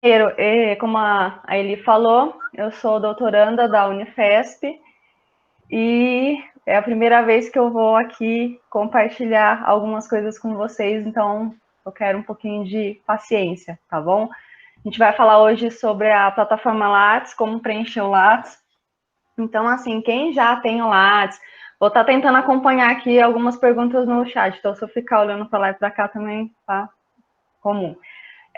Primeiro, como a Eli falou, eu sou doutoranda da Unifesp e é a primeira vez que eu vou aqui compartilhar algumas coisas com vocês, então eu quero um pouquinho de paciência, tá bom? A gente vai falar hoje sobre a plataforma Lattes, como preencher o Lattes. Então, assim, quem já tem o Lattes, vou estar tentando acompanhar aqui algumas perguntas no chat, então se eu ficar olhando para lá e para cá também tá comum.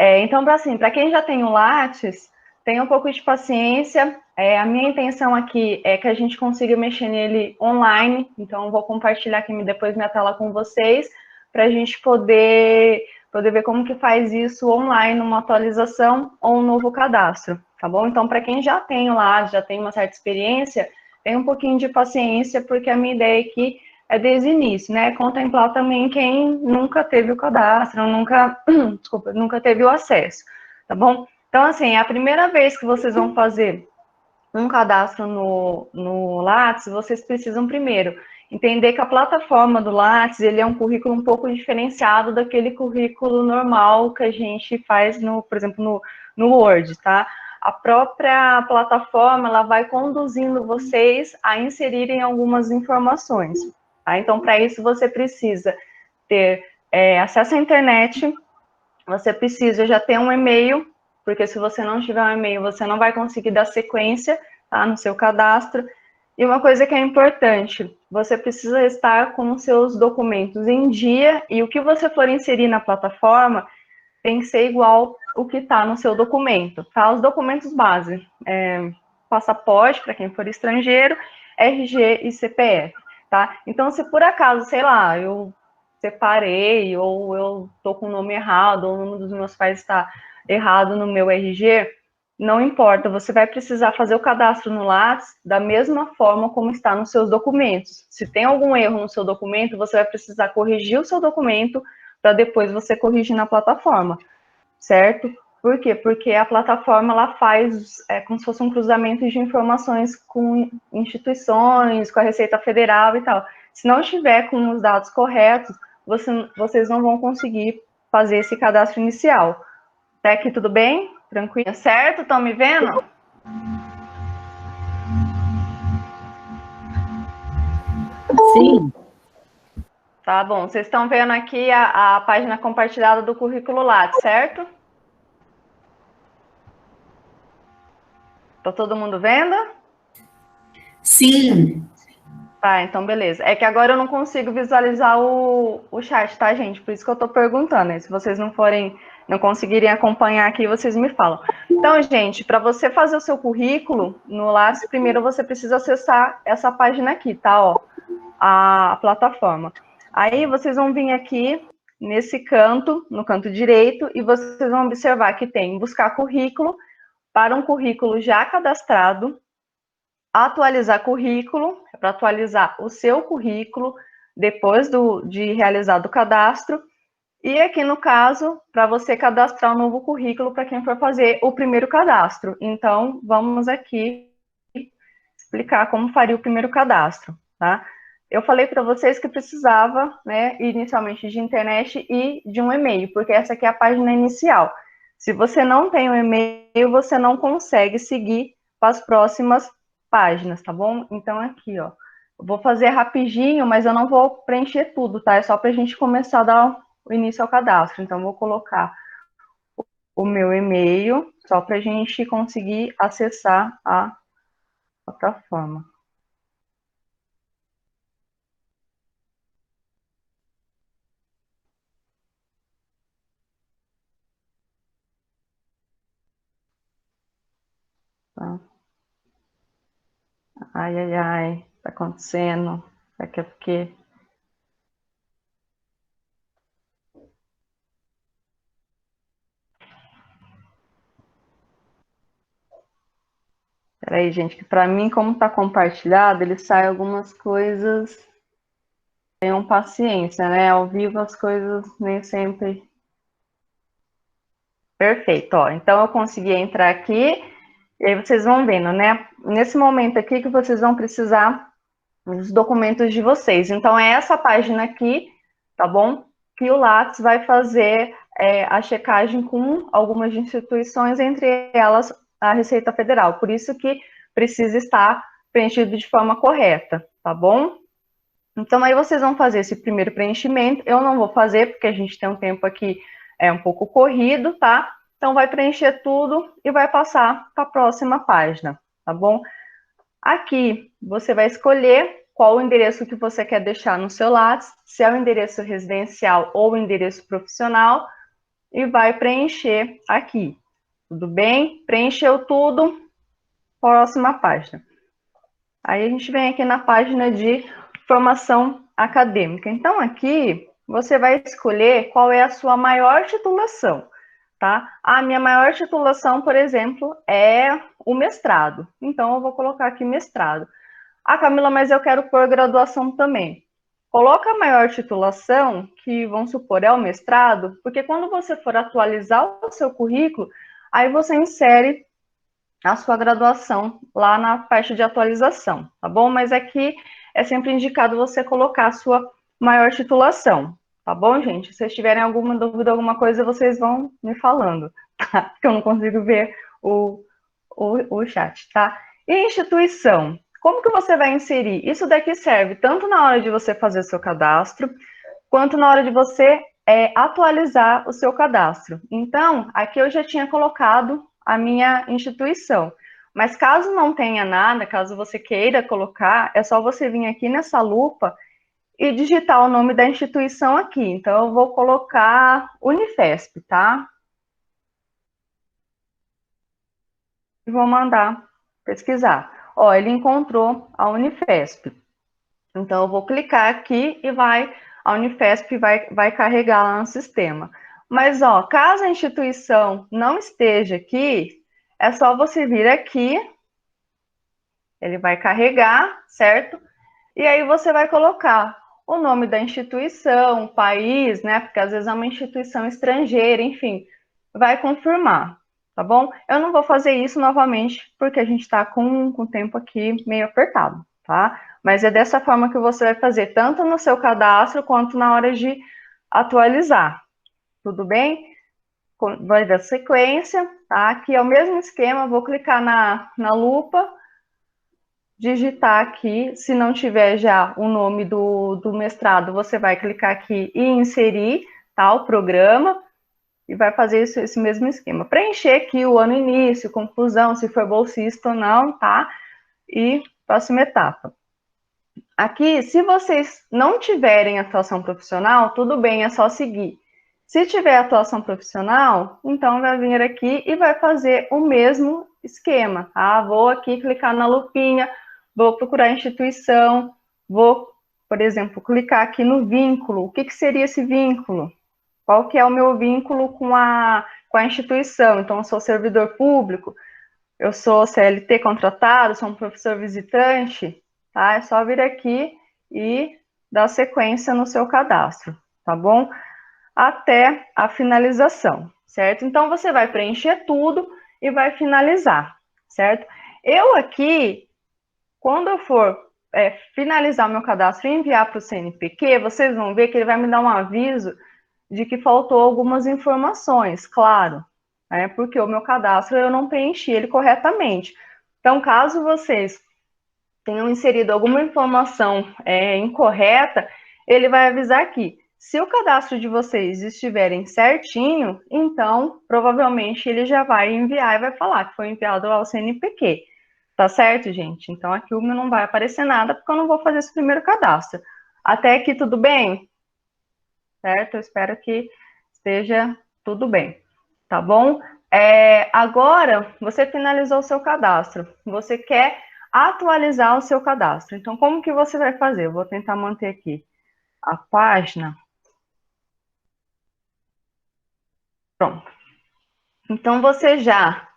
Então, assim, para quem já tem o Lattes, tenha um pouco de paciência. A minha intenção aqui é que a gente consiga mexer nele online, então eu vou compartilhar aqui depois minha tela com vocês, para a gente poder ver como que faz isso online, uma atualização ou um novo cadastro, tá bom? Então, para quem já tem o Lattes, já tem uma certa experiência, tenha um pouquinho de paciência, porque a minha ideia aqui é desde o início, né? Contemplar também quem nunca teve o cadastro, nunca teve o acesso, tá bom? Então, assim, é a primeira vez que vocês vão fazer um cadastro no Lattes, vocês precisam primeiro entender que a plataforma do Lattes, ele é um currículo um pouco diferenciado daquele currículo normal que a gente faz, por exemplo, no Word, tá? A própria plataforma, ela vai conduzindo vocês a inserirem algumas informações, tá? Então, para isso, você precisa ter acesso à internet, você precisa já ter um e-mail, porque se você não tiver um e-mail, você não vai conseguir dar sequência, tá, no seu cadastro. E uma coisa que é importante, você precisa estar com os seus documentos em dia, e o que você for inserir na plataforma tem que ser igual o que está no seu documento, tá? Os documentos base, passaporte para quem for estrangeiro, RG e CPF, tá? Então, se por acaso, sei lá, eu separei, ou eu tô com o nome errado, ou o nome dos meus pais está errado no meu RG, não importa, você vai precisar fazer o cadastro no Lattes da mesma forma como está nos seus documentos. Se tem algum erro no seu documento, você vai precisar corrigir o seu documento para depois você corrigir na plataforma, certo? Por quê? Porque a plataforma ela faz como se fosse um cruzamento de informações com instituições, com a Receita Federal e tal. Se não estiver com os dados corretos, vocês não vão conseguir fazer esse cadastro inicial. Até aqui tudo bem? Tranquilo? Certo? Estão me vendo? Sim, Tá bom. Vocês estão vendo aqui a página compartilhada do currículo Lattes, certo? Tá todo mundo vendo? sim. Tá, então beleza. É que agora eu não consigo visualizar o chat, tá, gente? Por isso que eu tô perguntando, né? Se vocês não conseguirem acompanhar aqui, vocês me falam. Então, gente, para você fazer o seu currículo no Lattes, primeiro você precisa acessar essa página aqui, tá? Ó, a plataforma. Aí vocês vão vir aqui nesse canto, no canto direito, e vocês vão observar que tem buscar currículo para um currículo já cadastrado, atualizar currículo, para atualizar o seu currículo depois de realizado o cadastro, e aqui no caso, para você cadastrar um novo currículo para quem for fazer o primeiro cadastro. Então, vamos aqui explicar como faria o primeiro cadastro, tá? Eu falei para vocês que precisava, né, inicialmente de internet e de um e-mail, porque essa aqui é a página inicial. Se você não tem um e-mail, você não consegue seguir para as próximas páginas, tá bom? Então, aqui, ó, eu vou fazer rapidinho, mas eu não vou preencher tudo, tá? É só para a gente começar a dar o início ao cadastro. Então, eu vou colocar o meu e-mail, só para a gente conseguir acessar a plataforma. Tá? Ai, ai, ai, tá acontecendo. Daqui a porque. Peraí, gente, que pra mim, como tá compartilhado, ele sai algumas coisas. Tenham paciência, né? Ao vivo as coisas nem sempre. Perfeito, ó. Então eu consegui entrar aqui, e aí vocês vão vendo, né? Nesse momento aqui que vocês vão precisar dos documentos de vocês. Então é essa página aqui, tá bom? Que o Lattes vai fazer a checagem com algumas instituições, entre elas a Receita Federal. Por isso que precisa estar preenchido de forma correta, tá bom? Então, aí vocês vão fazer esse primeiro preenchimento. Eu não vou fazer, porque a gente tem um tempo aqui um pouco corrido, tá? Então, vai preencher tudo e vai passar para a próxima página, tá bom? Aqui, você vai escolher qual o endereço que você quer deixar no seu Lattes, se é o endereço residencial ou o endereço profissional, e vai preencher aqui. Tudo bem? Preencheu tudo, próxima página. Aí a gente vem aqui na página de formação acadêmica. Então, aqui você vai escolher qual é a sua maior titulação, tá? A minha maior titulação, por exemplo, é o mestrado. Então, eu vou colocar aqui mestrado. Ah, Camila, mas eu quero pôr graduação também. Coloca a maior titulação, que vamos supor é o mestrado, porque quando você for atualizar o seu currículo, aí você insere a sua graduação lá na parte de atualização, tá bom? Mas aqui é sempre indicado você colocar a sua maior titulação, tá bom, gente? Se vocês tiverem alguma dúvida, alguma coisa, vocês vão me falando, tá? Porque eu não consigo ver o chat, tá? E instituição, como que você vai inserir? Isso daqui serve tanto na hora de você fazer o seu cadastro, quanto na hora de você atualizar o seu cadastro. Então, aqui eu já tinha colocado a minha instituição. Mas caso não tenha nada, caso você queira colocar, é só você vir aqui nessa lupa e digitar o nome da instituição aqui. Então, eu vou colocar Unifesp, tá? E vou mandar pesquisar. Ó, ele encontrou a Unifesp. Então, eu vou clicar aqui e a Unifesp vai carregar lá no sistema. Mas, ó, caso a instituição não esteja aqui, é só você vir aqui, ele vai carregar, certo? E aí você vai colocar o nome da instituição, o país, né? Porque às vezes é uma instituição estrangeira, enfim, vai confirmar, tá bom? Eu não vou fazer isso novamente, porque a gente está com o tempo aqui meio apertado, tá? Mas é dessa forma que você vai fazer, tanto no seu cadastro, quanto na hora de atualizar, tudo bem? Vai dar sequência, tá? Aqui é o mesmo esquema, vou clicar na lupa, digitar aqui, se não tiver já o nome do mestrado, você vai clicar aqui e inserir, tá, o programa, e vai fazer esse mesmo esquema. Preencher aqui o ano início, conclusão, se for bolsista ou não, tá? E próxima etapa. Aqui, se vocês não tiverem atuação profissional, tudo bem, é só seguir. Se tiver atuação profissional, então vai vir aqui e vai fazer o mesmo esquema, tá? Vou aqui clicar na lupinha, vou procurar a instituição, vou, por exemplo, clicar aqui no vínculo. O que seria esse vínculo? Qual que é o meu vínculo com a instituição? Então, eu sou servidor público, eu sou CLT contratado, sou um professor visitante, tá? É só vir aqui e dar sequência no seu cadastro, tá bom? Até a finalização, certo? Então, você vai preencher tudo e vai finalizar, certo? Eu aqui, quando eu for finalizar o meu cadastro e enviar para o CNPq, vocês vão ver que ele vai me dar um aviso de que faltou algumas informações, claro, né? Porque o meu cadastro eu não preenchi ele corretamente. Então, caso vocês tenham inserido alguma informação incorreta, ele vai avisar aqui. Se o cadastro de vocês estiverem certinho, então provavelmente ele já vai enviar e vai falar que foi enviado ao CNPq. Tá certo, gente? Então aqui o meu não vai aparecer nada porque eu não vou fazer esse primeiro cadastro. Até aqui tudo bem? Certo? Eu espero que esteja tudo bem. Tá bom? Agora, você finalizou o seu cadastro. Você quer atualizar o seu cadastro. Então, como que você vai fazer? Eu vou tentar manter aqui a página. Pronto. Então, você já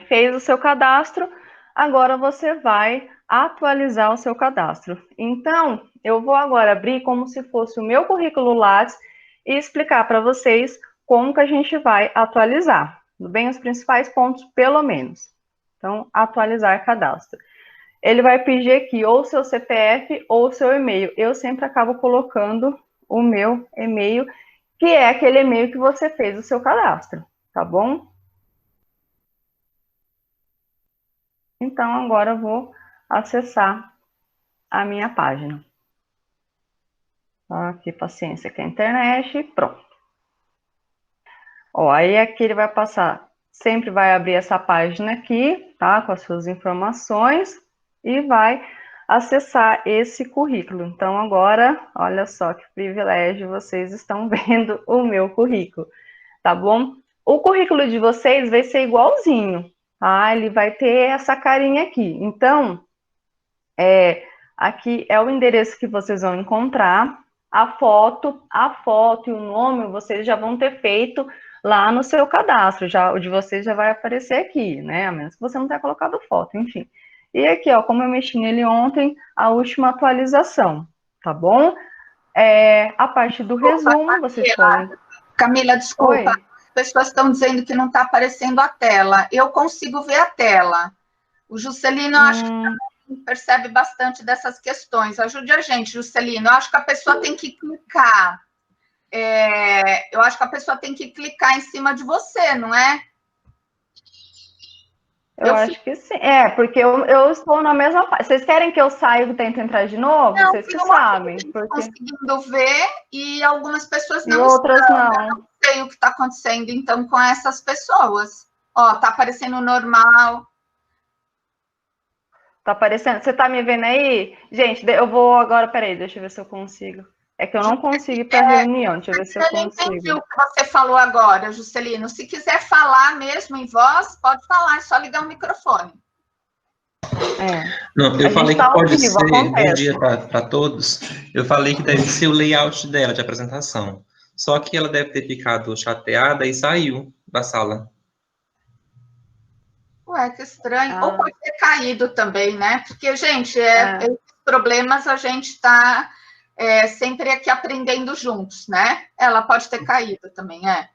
fez o seu cadastro, agora você vai atualizar o seu cadastro. Então, eu vou agora abrir como se fosse o meu currículo Lattes e explicar para vocês como que a gente vai atualizar. Tudo bem? Os principais pontos, pelo menos. Então, atualizar cadastro. Ele vai pedir aqui ou o seu CPF ou o seu e-mail. Eu sempre acabo colocando o meu e-mail, que é aquele e-mail que você fez o seu cadastro, tá bom? Então, agora eu vou acessar a minha página. Aqui, paciência, que é a internet, pronto. Ó, aí aqui ele vai passar, sempre vai abrir essa página aqui, tá? Com as suas informações e vai acessar esse currículo. Então, agora, olha só que privilégio, vocês estão vendo o meu currículo, tá bom? O currículo de vocês vai ser igualzinho, tá? Ele vai ter essa carinha aqui. Então, aqui é o endereço que vocês vão encontrar. A foto e o nome vocês já vão ter feito lá no seu cadastro. Já, o de vocês já vai aparecer aqui, né? A menos que você não tenha colocado foto, enfim. E aqui, ó, como eu mexi nele ontem, a última atualização, tá bom? A parte do resumo, vocês podem... Camila, desculpa. Oi? As pessoas estão dizendo que não está aparecendo a tela. Eu consigo ver a tela. O Juscelino, eu acho que percebe bastante dessas questões. Ajude a gente, Juscelino. Eu acho que a pessoa tem que clicar. Eu acho que a pessoa tem que clicar em cima de você, não é? Eu acho que sim. Porque eu estou na mesma página. Vocês querem que eu saia e tente entrar de novo? Não, Vocês que sabem. Porque... conseguindo ver e algumas pessoas não e outras estão. não. Eu não sei o que está acontecendo, então, com essas pessoas. Ó, tá aparecendo normal. Tá aparecendo? Você tá me vendo aí? Gente, eu vou agora, peraí, deixa eu ver se eu consigo. É que eu não consigo ir para reunião, deixa eu ver se eu consigo. Eu entendi o que você falou agora, Juscelino. Se quiser falar mesmo em voz, pode falar, é só ligar o microfone. Não, eu falei que pode ser, bom dia para todos, eu falei que deve ser o layout dela de apresentação. Só que ela deve ter ficado chateada e saiu da sala. Ué, que estranho. Ou pode ter caído também, né? Porque, gente, esses problemas a gente está sempre aqui aprendendo juntos, né? Ela pode ter caído também, a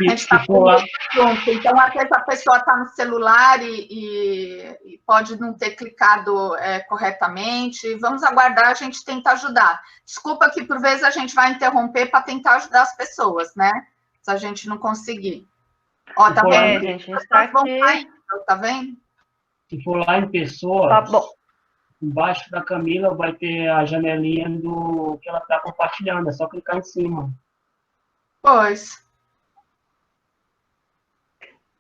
gente está aprendendo junto. Então, às vezes a pessoa está no celular e pode não ter clicado corretamente. Vamos aguardar, a gente tenta ajudar. Desculpa que, por vezes, a gente vai interromper para tentar ajudar as pessoas, né? Se a gente não conseguir. Ó, tá vendo? Gente, a gente está aqui... Tá vendo? Se for lá em pessoa, tá bom. Embaixo da Camila vai ter a janelinha do que ela está compartilhando, é só clicar em cima. Pois.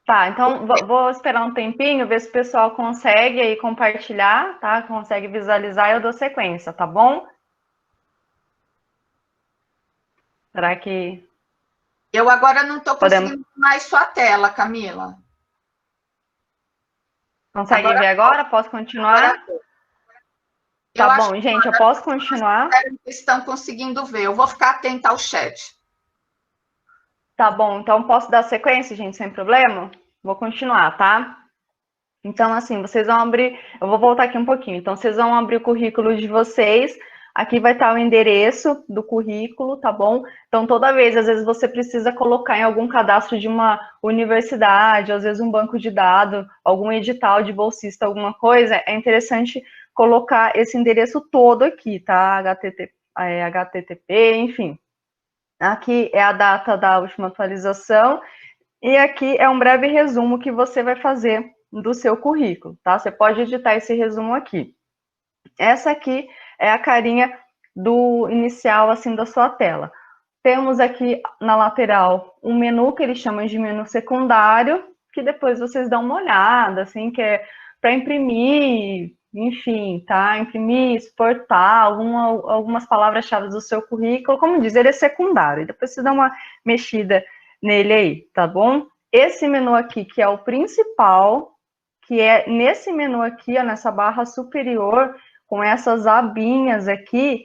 Tá, então vou esperar um tempinho, ver se o pessoal consegue aí compartilhar, tá? Consegue visualizar e eu dou sequência, tá bom? Será que... Eu agora não estou conseguindo mais sua tela, Camila. Consegue ver agora? Posso continuar? Tá bom, gente, eu posso continuar? Estão conseguindo ver. Eu vou ficar atenta ao chat. Tá bom, então posso dar sequência, gente, sem problema? Vou continuar, tá? Então, assim, vocês vão abrir... Eu vou voltar aqui um pouquinho. Então, vocês vão abrir o currículo de vocês. Aqui vai estar o endereço do currículo, tá bom? Então, toda vez, às vezes, você precisa colocar em algum cadastro de uma universidade, às vezes um banco de dados, algum edital de bolsista, alguma coisa, é interessante colocar esse endereço todo aqui, tá? HTTP, enfim. Aqui é a data da última atualização e aqui é um breve resumo que você vai fazer do seu currículo, tá? Você pode editar esse resumo aqui. Essa aqui é a carinha do inicial, assim, da sua tela. Temos aqui na lateral um menu que eles chamam de menu secundário, que depois vocês dão uma olhada, assim, que é para imprimir, enfim, tá? Imprimir, exportar algumas palavras-chave do seu currículo. Como diz, ele é secundário. Depois vocês dão uma mexida nele aí, tá bom? Esse menu aqui, que é o principal, que é nesse menu aqui, ó, nessa barra superior, com essas abinhas aqui,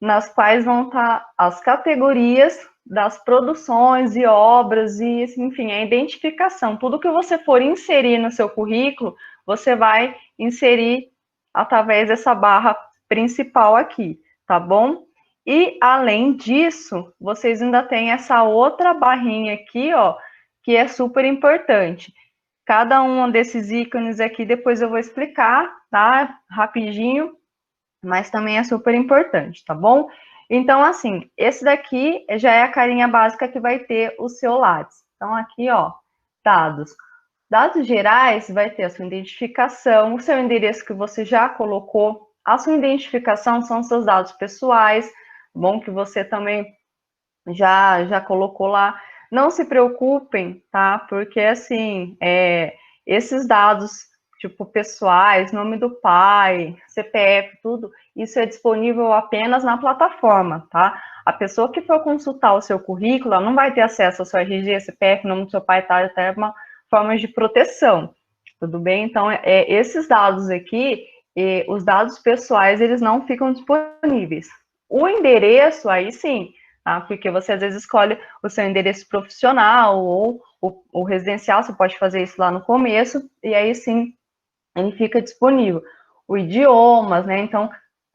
nas quais vão estar as categorias das produções e obras, e, enfim, a identificação. Tudo que você for inserir no seu currículo, você vai inserir através dessa barra principal aqui, tá bom? E, além disso, vocês ainda têm essa outra barrinha aqui, ó, que é super importante. Cada um desses ícones aqui, depois eu vou explicar, tá? Rapidinho, mas também é super importante, tá bom? Então, assim, esse daqui já é a carinha básica que vai ter o seu Lattes. Então, aqui, ó, dados. Dados gerais vai ter a sua identificação, o seu endereço que você já colocou. A sua identificação são seus dados pessoais, bom que você também já colocou lá. Não se preocupem, tá? Porque, assim, esses dados, tipo, pessoais, nome do pai, CPF, tudo, isso é disponível apenas na plataforma, tá? A pessoa que for consultar o seu currículo, ela não vai ter acesso ao seu RG, CPF, nome do seu pai, tá? Até uma forma de proteção, tudo bem? Então, esses dados aqui, os dados pessoais, eles não ficam disponíveis. O endereço, aí sim, tá? Porque você às vezes escolhe o seu endereço profissional ou o residencial, você pode fazer isso lá no começo, e aí sim, ele fica disponível. O idiomas, né? Então,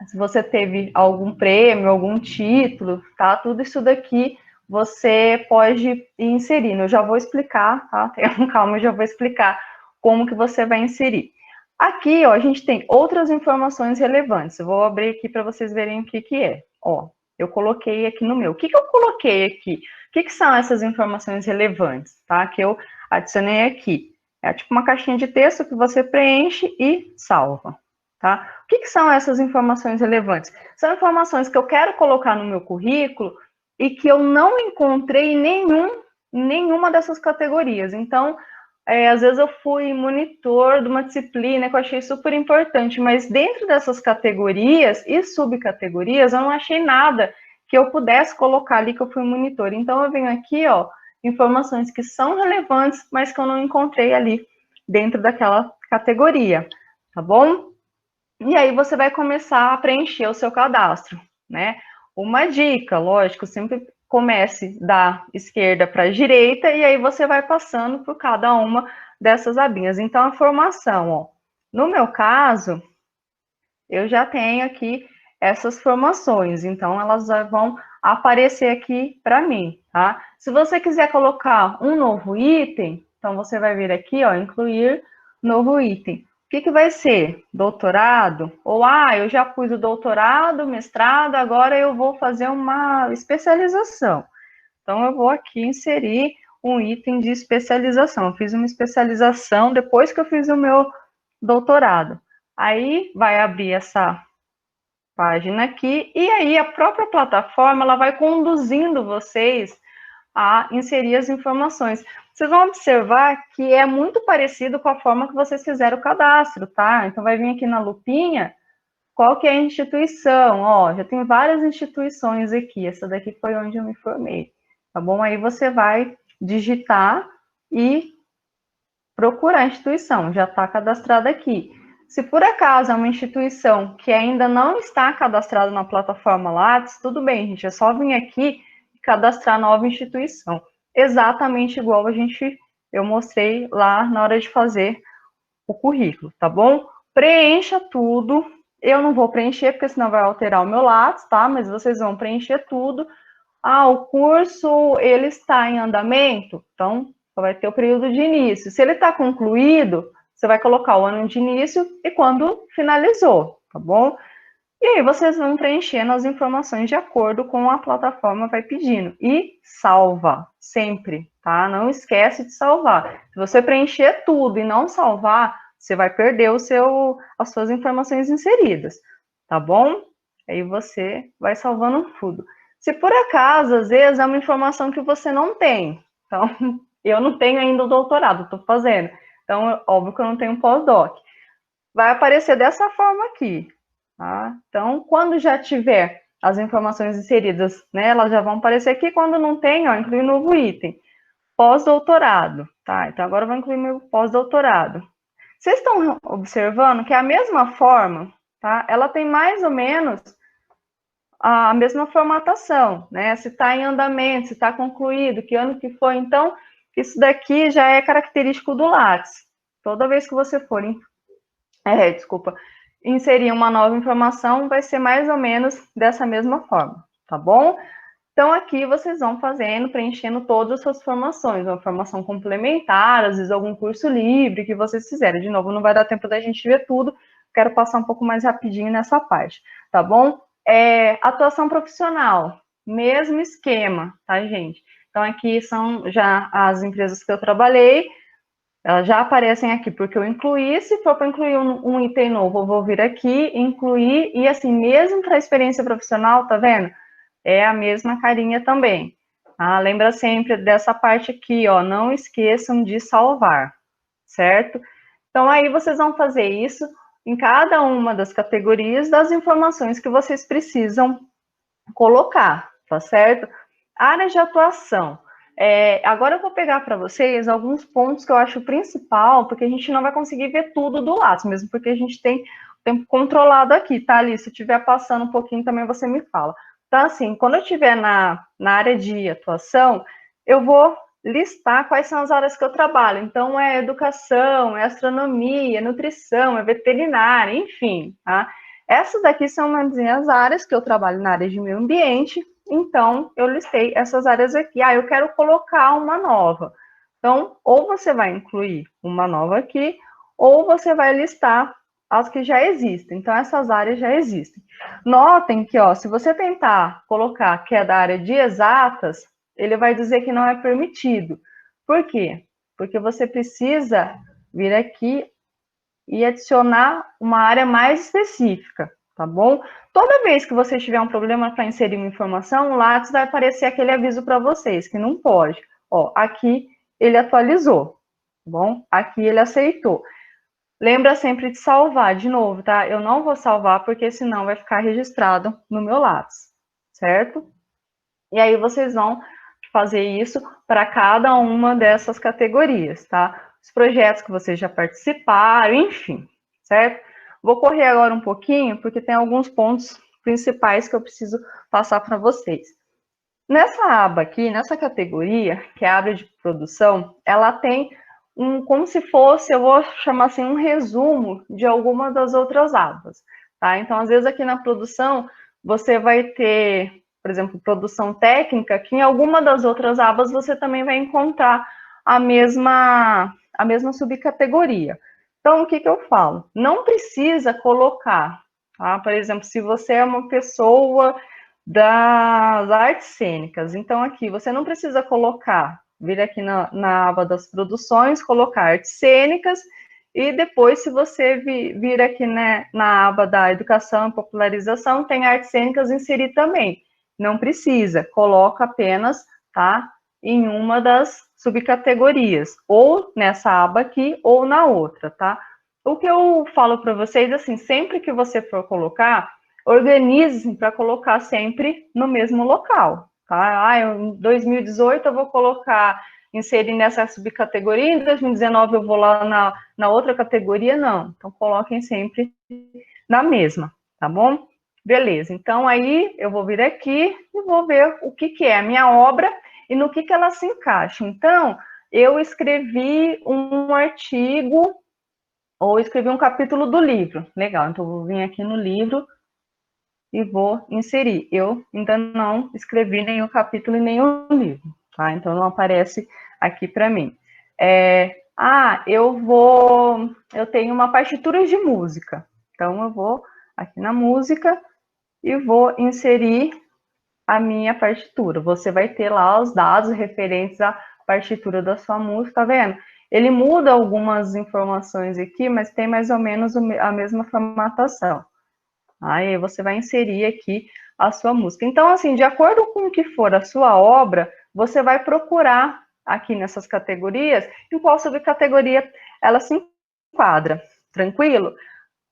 se você teve algum prêmio, algum título, tá? Tudo isso daqui você pode ir inserindo. Eu já vou explicar, tá? Tenham calma, eu já vou explicar como que você vai inserir. Aqui, ó, a gente tem outras informações relevantes. Eu vou abrir aqui para vocês verem o que que é. Ó, eu coloquei aqui no meu. O que que eu coloquei aqui? O que que são essas informações relevantes, tá? Que eu adicionei aqui. É tipo uma caixinha de texto que você preenche e salva, tá? O que que são essas informações relevantes? São informações que eu quero colocar no meu currículo e que eu não encontrei em nenhuma dessas categorias. Então, às vezes eu fui monitor de uma disciplina que eu achei super importante, mas dentro dessas categorias e subcategorias, eu não achei nada que eu pudesse colocar ali que eu fui monitor. Então, eu venho aqui, ó, informações que são relevantes, mas que eu não encontrei ali dentro daquela categoria, tá bom? E aí você vai começar a preencher o seu cadastro, né? Uma dica, lógico, sempre comece da esquerda para a direita e aí você vai passando por cada uma dessas abinhas. Então, a formação, ó, no meu caso, eu já tenho aqui essas formações, então elas já vão aparecer aqui para mim, tá? Se você quiser colocar um novo item, então você vai vir aqui, ó, incluir novo item. O que que vai ser? Doutorado? Ou, eu já pus o doutorado, mestrado, agora eu vou fazer uma especialização. Então, eu vou aqui inserir um item de especialização. Eu fiz uma especialização depois que eu fiz o meu doutorado. Aí, vai abrir essa página aqui, e aí a própria plataforma, ela vai conduzindo vocês a inserir as informações. Vocês vão observar que é muito parecido com a forma que vocês fizeram o cadastro, tá? Então, vai vir aqui na lupinha, qual que é a instituição? Ó, já tem várias instituições aqui, essa daqui foi onde eu me formei, tá bom? Aí você vai digitar e procurar a instituição, já está cadastrada aqui. Se por acaso é uma instituição que ainda não está cadastrada na plataforma Lattes, tudo bem, gente, é só vir aqui e cadastrar nova instituição. Exatamente igual eu mostrei lá na hora de fazer o currículo, tá bom? Preencha tudo. Eu não vou preencher, porque senão vai alterar o meu Lattes, tá? Mas vocês vão preencher tudo. O curso, ele está em andamento? Então, vai ter o período de início. Se ele está concluído, você vai colocar o ano de início e quando finalizou, tá bom? E aí vocês vão preenchendo as informações de acordo com a plataforma vai pedindo. E salva, sempre, tá? Não esquece de salvar. Se você preencher tudo e não salvar, você vai perder as suas informações inseridas, tá bom? Aí você vai salvando tudo. Se por acaso, às vezes, é uma informação que você não tem. Então, eu não tenho ainda o doutorado, estou fazendo. Então, óbvio que eu não tenho pós-doc. Vai aparecer dessa forma aqui, tá? Então, quando já tiver as informações inseridas, né, elas já vão aparecer aqui. Quando não tem, ó, inclui um novo item. Pós-doutorado, tá? Então, agora eu vou incluir meu pós-doutorado. Vocês estão observando que a mesma forma, tá? Ela tem mais ou menos a mesma formatação, né? Se está em andamento, se está concluído, que ano que foi. Então, isso daqui já é característico do Lattes. Toda vez que você for inserir uma nova informação, vai ser mais ou menos dessa mesma forma, tá bom? Então, aqui vocês vão fazendo, preenchendo todas as suas formações, uma formação complementar, às vezes algum curso livre que vocês fizerem. De novo, não vai dar tempo da gente ver tudo, quero passar um pouco mais rapidinho nessa parte, tá bom? atuação profissional, mesmo esquema, tá, gente? Então, aqui são já as empresas que eu trabalhei, elas já aparecem aqui, porque eu incluí. Se for para incluir um item novo, eu vou vir aqui, incluir, e assim, mesmo para experiência profissional, tá vendo? É a mesma carinha também. Tá? Lembra sempre dessa parte aqui, ó, não esqueçam de salvar, certo? Então, aí vocês vão fazer isso em cada uma das categorias das informações que vocês precisam colocar, tá certo? Área de atuação. Agora eu vou pegar para vocês alguns pontos que eu acho principal, porque a gente não vai conseguir ver tudo do Lattes, mesmo porque a gente tem o tempo controlado aqui, tá, Ali? Se estiver passando um pouquinho, também você me fala. Então, assim, quando eu estiver na área de atuação, eu vou listar quais são as áreas que eu trabalho. Então, é educação, é astronomia, é nutrição, é veterinária, enfim, tá? Essas daqui são as áreas que eu trabalho na área de meio ambiente, então eu listei essas áreas aqui. Eu quero colocar uma nova. Então, ou você vai incluir uma nova aqui, ou você vai listar as que já existem. Então, essas áreas já existem. Notem que, ó, se você tentar colocar que é da área de exatas, ele vai dizer que não é permitido. Por quê? Porque você precisa vir aqui e adicionar uma área mais específica, tá bom? Toda vez que você tiver um problema para inserir uma informação, o Lattes vai aparecer aquele aviso para vocês, que não pode. Ó, aqui ele atualizou, tá bom? Aqui ele aceitou. Lembra sempre de salvar, de novo, tá? Eu não vou salvar, porque senão vai ficar registrado no meu Lattes, certo? E aí vocês vão fazer isso para cada uma dessas categorias, tá? Os projetos que vocês já participaram, enfim, certo? Vou correr agora um pouquinho, porque tem alguns pontos principais que eu preciso passar para vocês. Nessa aba aqui, nessa categoria, que é a aba de produção, ela tem como se fosse, eu vou chamar assim, um resumo de alguma das outras abas, tá? Então, às vezes aqui na produção, você vai ter, por exemplo, produção técnica, que em alguma das outras abas você também vai encontrar a mesma subcategoria. Então, o que eu falo? Não precisa colocar, tá? Por exemplo, se você é uma pessoa das artes cênicas, então aqui você não precisa colocar, vir aqui na aba das produções, colocar artes cênicas, e depois, se você vir aqui, né, na aba da educação e popularização, tem artes cênicas, inserir também. Não precisa, coloca apenas, tá, em uma das subcategorias, ou nessa aba aqui, ou na outra, tá? O que eu falo para vocês, assim, sempre que você for colocar, organize para colocar sempre no mesmo local, tá? Em 2018 eu vou colocar, inserir nessa subcategoria, em 2019 eu vou lá na outra categoria, não. Então, coloquem sempre na mesma, tá bom? Beleza, então aí eu vou vir aqui e vou ver o que é a minha obra e no que ela se encaixa. Então, eu escrevi um artigo ou escrevi um capítulo do livro. Legal, então eu vou vir aqui no livro e vou inserir. Eu ainda não escrevi nenhum capítulo em nenhum livro, tá? Então não aparece aqui para mim. Eu tenho uma partitura de música. Então eu vou aqui na música e vou inserir a minha partitura. Você vai ter lá os dados referentes à partitura da sua música, tá vendo? Ele muda algumas informações aqui, mas tem mais ou menos a mesma formatação. Aí você vai inserir aqui a sua música. Então, assim, de acordo com o que for a sua obra, você vai procurar aqui nessas categorias em qual subcategoria ela se enquadra. Tranquilo?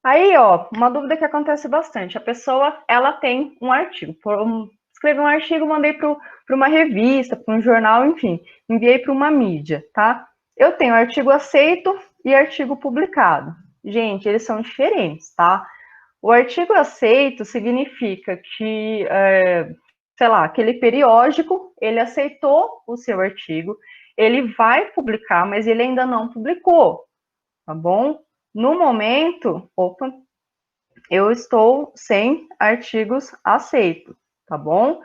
Aí, ó, uma dúvida que acontece bastante. A pessoa, ela tem um artigo. Escrevi um artigo, mandei para uma revista, para um jornal, enfim. Enviei para uma mídia, tá? Eu tenho artigo aceito e artigo publicado. Gente, eles são diferentes, tá? O artigo aceito significa que, sei lá, aquele periódico, ele aceitou o seu artigo, ele vai publicar, mas ele ainda não publicou, tá bom? No momento, eu estou sem artigos aceitos, tá bom?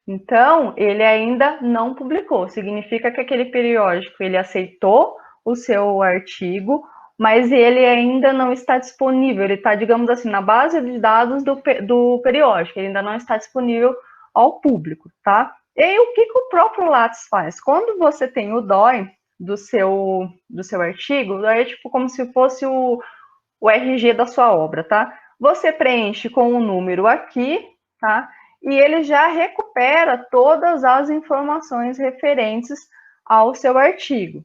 Então, ele ainda não publicou, significa que aquele periódico, ele aceitou o seu artigo, mas ele ainda não está disponível, ele está, digamos assim, na base de dados do periódico, ele ainda não está disponível ao público, tá? E aí, o que o próprio Lattes faz? Quando você tem o DOI do seu artigo, o DOI é tipo como se fosse o RG da sua obra, tá? Você preenche com o número aqui, tá? E ele já recupera todas as informações referentes ao seu artigo,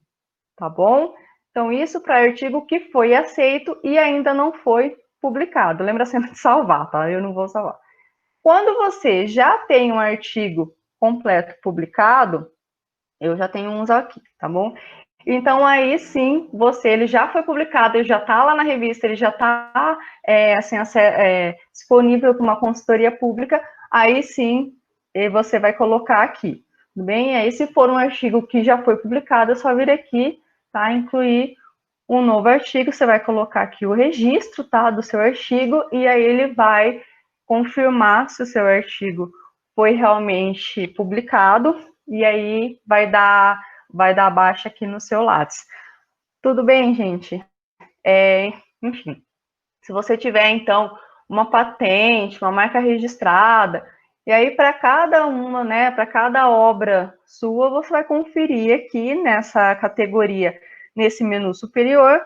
tá bom? Então, isso para artigo que foi aceito e ainda não foi publicado. Lembra sempre de salvar, tá? Eu não vou salvar. Quando você já tem um artigo completo publicado, eu já tenho uns aqui, tá bom? Então, aí sim, ele já foi publicado, ele já está lá na revista, ele já está disponível para uma consultoria pública, aí sim, você vai colocar aqui, tudo bem? E aí, se for um artigo que já foi publicado, é só vir aqui, tá? Incluir um novo artigo, você vai colocar aqui o registro, tá? Do seu artigo, e aí ele vai confirmar se o seu artigo foi realmente publicado, e aí vai dar baixa aqui no seu Lattes. Tudo bem, gente? Enfim, se você tiver, então, uma patente, uma marca registrada, e aí para cada uma, né, para cada obra sua, você vai conferir aqui nessa categoria, nesse menu superior,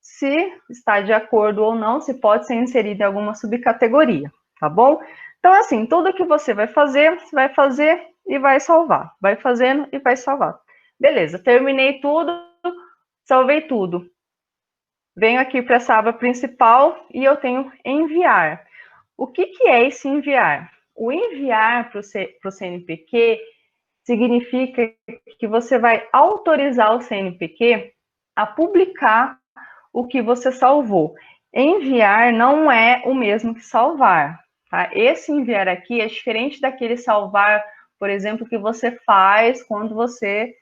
se está de acordo ou não, se pode ser inserido em alguma subcategoria, tá bom? Então, assim, tudo que você vai fazer e vai salvar. Vai fazendo e vai salvar. Beleza, terminei tudo, salvei tudo. Venho aqui para essa aba principal e eu tenho enviar. O que é esse enviar? O enviar para o CNPq significa que você vai autorizar o CNPq a publicar o que você salvou. Enviar não é o mesmo que salvar, tá? Esse enviar aqui é diferente daquele salvar, por exemplo, que você faz quando você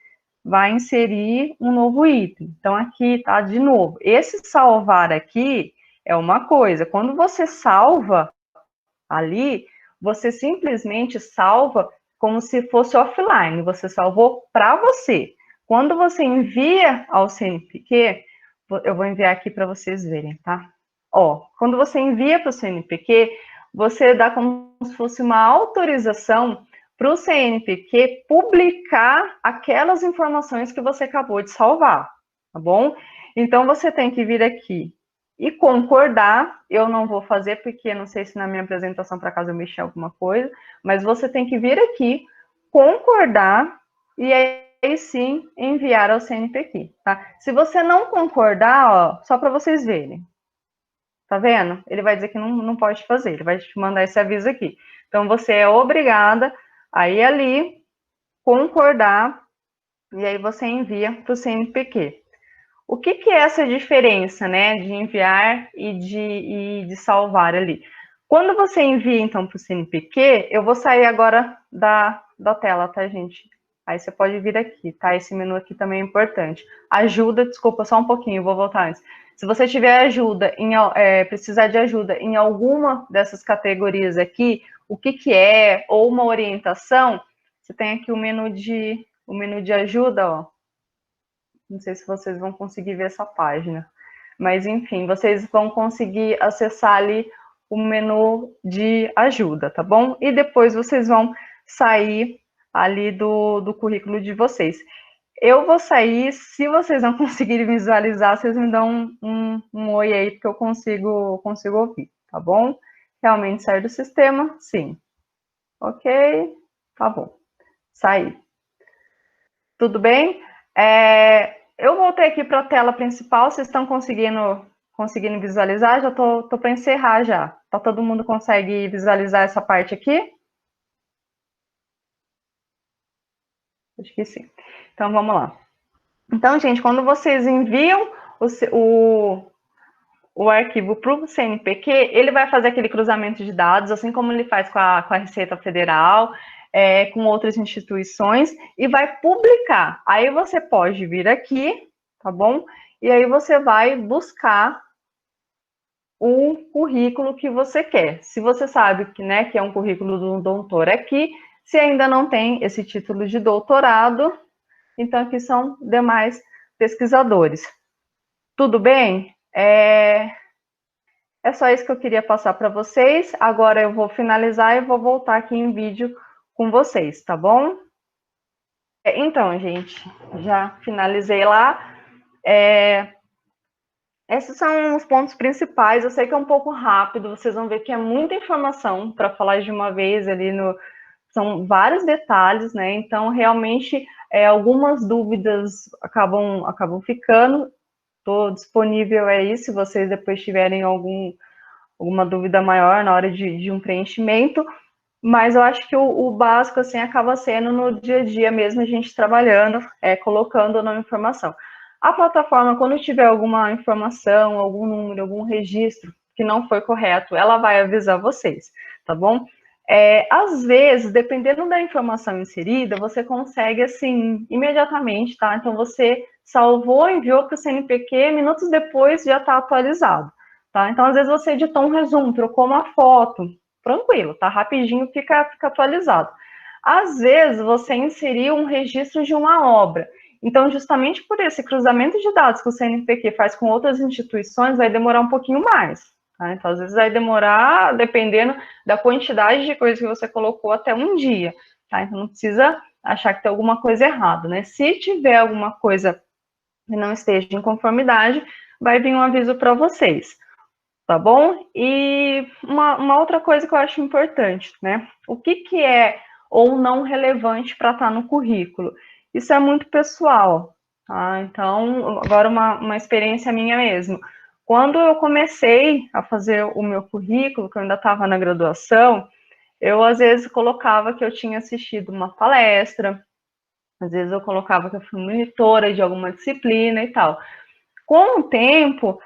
vai inserir um novo item. Então, aqui, tá? De novo, esse salvar aqui é uma coisa. Quando você salva ali, você simplesmente salva como se fosse offline. Você salvou para você. Quando você envia ao CNPq, eu vou enviar aqui para vocês verem, tá? Ó, quando você envia para o CNPq, você dá como se fosse uma autorização para o CNPq publicar aquelas informações que você acabou de salvar, tá bom? Então, você tem que vir aqui e concordar. Eu não vou fazer, porque não sei se na minha apresentação, para caso eu mexer alguma coisa, mas você tem que vir aqui, concordar, e aí sim enviar ao CNPq, tá? Se você não concordar, ó, só para vocês verem, tá vendo? Ele vai dizer que não pode fazer, ele vai te mandar esse aviso aqui. Então, você é obrigada a ir ali, concordar, e aí você envia para o CNPq. O que é essa diferença, né, de enviar e de salvar ali? Quando você envia, então, para o CNPq, eu vou sair agora da tela, tá, gente? Aí você pode vir aqui, tá? Esse menu aqui também é importante. Ajuda, desculpa, só um pouquinho, vou voltar antes. Se você tiver ajuda, precisar de ajuda em alguma dessas categorias aqui, o que é, ou uma orientação, você tem aqui o menu de ajuda, ó. Não sei se vocês vão conseguir ver essa página. Mas, enfim, vocês vão conseguir acessar ali o menu de ajuda, tá bom? E depois vocês vão sair ali do currículo de vocês. Eu vou sair, se vocês não conseguirem visualizar, vocês me dão um oi aí, porque eu consigo ouvir, tá bom? Realmente sair do sistema? Sim. Ok? Tá bom. Saí. Tudo bem? Eu voltei aqui para a tela principal, vocês estão conseguindo visualizar? Já tô para encerrar já. Tá, todo mundo consegue visualizar essa parte aqui? Acho que sim. Então, vamos lá. Então, gente, quando vocês enviam o arquivo para o CNPq, ele vai fazer aquele cruzamento de dados, assim como ele faz com a Receita Federal, com outras instituições, e vai publicar. Aí você pode vir aqui, tá bom? E aí você vai buscar o currículo que você quer. Se você sabe que é um currículo do doutor aqui, se ainda não tem esse título de doutorado, então aqui são demais pesquisadores. Tudo bem? É só isso que eu queria passar para vocês. Agora eu vou finalizar e vou voltar aqui em vídeo com vocês, tá bom? Então, gente, já finalizei lá. Esses são os pontos principais. Eu sei que é um pouco rápido, vocês vão ver que é muita informação para falar de uma vez ali no. São vários detalhes, né? Então, realmente, algumas dúvidas acabam ficando. Estou disponível aí, se vocês depois tiverem alguma dúvida maior na hora de um preenchimento. Mas eu acho que o básico, assim, acaba sendo no dia a dia mesmo, a gente trabalhando, colocando ou não informação. A plataforma, quando tiver alguma informação, algum número, algum registro que não foi correto, ela vai avisar vocês, tá bom? Às vezes, dependendo da informação inserida, você consegue, assim, imediatamente, tá? Então, você salvou, enviou para o CNPq, minutos depois já está atualizado, tá? Então, às vezes, você editou um resumo, trocou uma foto, tranquilo, tá? Rapidinho fica atualizado. Às vezes, você inseriu um registro de uma obra. Então, justamente por esse cruzamento de dados que o CNPq faz com outras instituições, vai demorar um pouquinho mais. Tá? Então, às vezes vai demorar, dependendo da quantidade de coisas que você colocou, até um dia. Tá? Então, não precisa achar que tem alguma coisa errada, né? Se tiver alguma coisa que não esteja em conformidade, vai vir um aviso para vocês. Tá bom? E uma outra coisa que eu acho importante, né? O que é ou não relevante para estar no currículo? Isso é muito pessoal, tá? Então, agora uma experiência minha mesmo. Quando eu comecei a fazer o meu currículo, que eu ainda estava na graduação, eu às vezes colocava que eu tinha assistido uma palestra, às vezes eu colocava que eu fui monitora de alguma disciplina e tal. Com o tempo,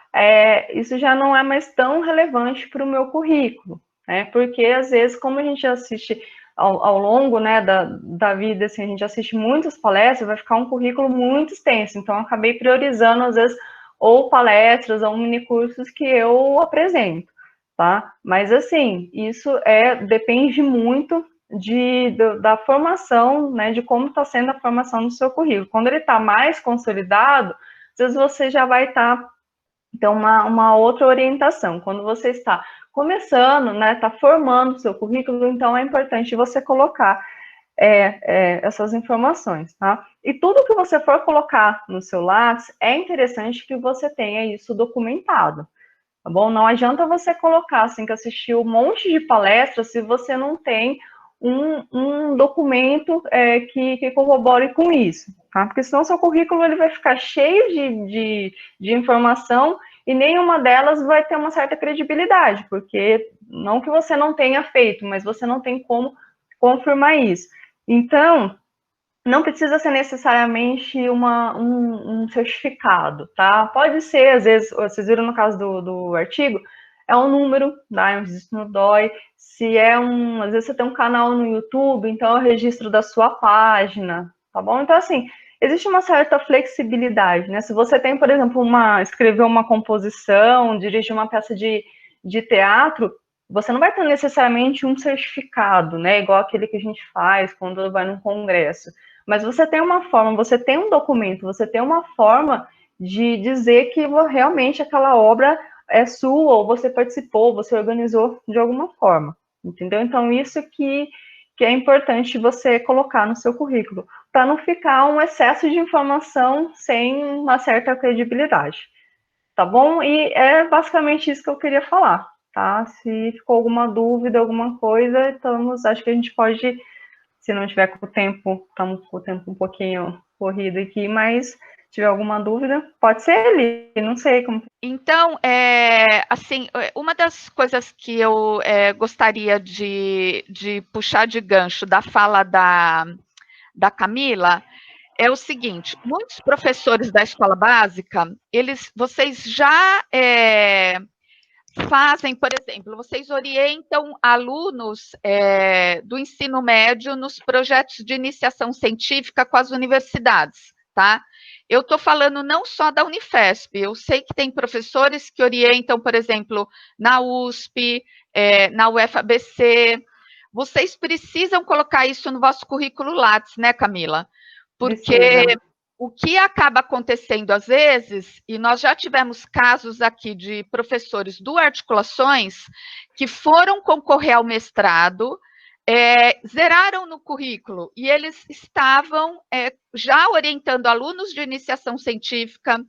isso já não é mais tão relevante para o meu currículo, né? Porque, às vezes, como a gente assiste ao longo, né, da vida, assim, a gente assiste muitas palestras, vai ficar um currículo muito extenso. Então, eu acabei priorizando, às vezes, ou palestras ou minicursos que eu apresento, tá? Mas, assim, isso depende muito da formação, né, de como está sendo a formação do seu currículo. Quando ele está mais consolidado, às vezes você já vai estar, então, uma outra orientação. Quando você está começando, né, está formando o seu currículo, então é importante você colocar essas informações, tá? E tudo que você for colocar no seu Lattes, é interessante que você tenha isso documentado, tá bom? Não adianta você colocar, assim, que assistiu um monte de palestras se você não tem um documento que corrobore com isso, tá? Porque senão seu currículo ele vai ficar cheio de informação e nenhuma delas vai ter uma certa credibilidade, porque não que você não tenha feito, mas você não tem como confirmar isso. Então, não precisa ser necessariamente um certificado, tá? Pode ser, às vezes, vocês viram no caso do artigo, é um número, tá? É um registro no DOI. Se às vezes você tem um canal no YouTube, então é o registro da sua página, tá bom? Então, assim, existe uma certa flexibilidade, né? Se você tem, por exemplo, escrever uma composição, dirigir uma peça de teatro, você não vai ter necessariamente um certificado, né? Igual aquele que a gente faz quando vai num congresso. Mas você tem uma forma, você tem um documento, você tem uma forma de dizer que realmente aquela obra é sua, ou você participou, você organizou de alguma forma, entendeu? Então, isso que é importante você colocar no seu currículo, para não ficar um excesso de informação sem uma certa credibilidade, tá bom? E é basicamente isso que eu queria falar, tá? Se ficou alguma dúvida, alguma coisa, acho que a gente pode... Se não tiver com o tempo, estamos com o tempo um pouquinho corrido aqui, mas se tiver alguma dúvida, pode ser ali, não sei como. Então, assim, uma das coisas que eu gostaria de puxar de gancho da fala da Camila é o seguinte: muitos professores da escola básica, vocês já fazem, por exemplo, vocês orientam alunos do ensino médio nos projetos de iniciação científica com as universidades, tá? Eu estou falando não só da Unifesp, eu sei que tem professores que orientam, por exemplo, na USP, na UFABC. Vocês precisam colocar isso no vosso currículo Lattes, né, Camila? Porque o que acaba acontecendo às vezes, e nós já tivemos casos aqui de professores do Articulações que foram concorrer ao mestrado, zeraram no currículo, e eles estavam já orientando alunos de iniciação científica,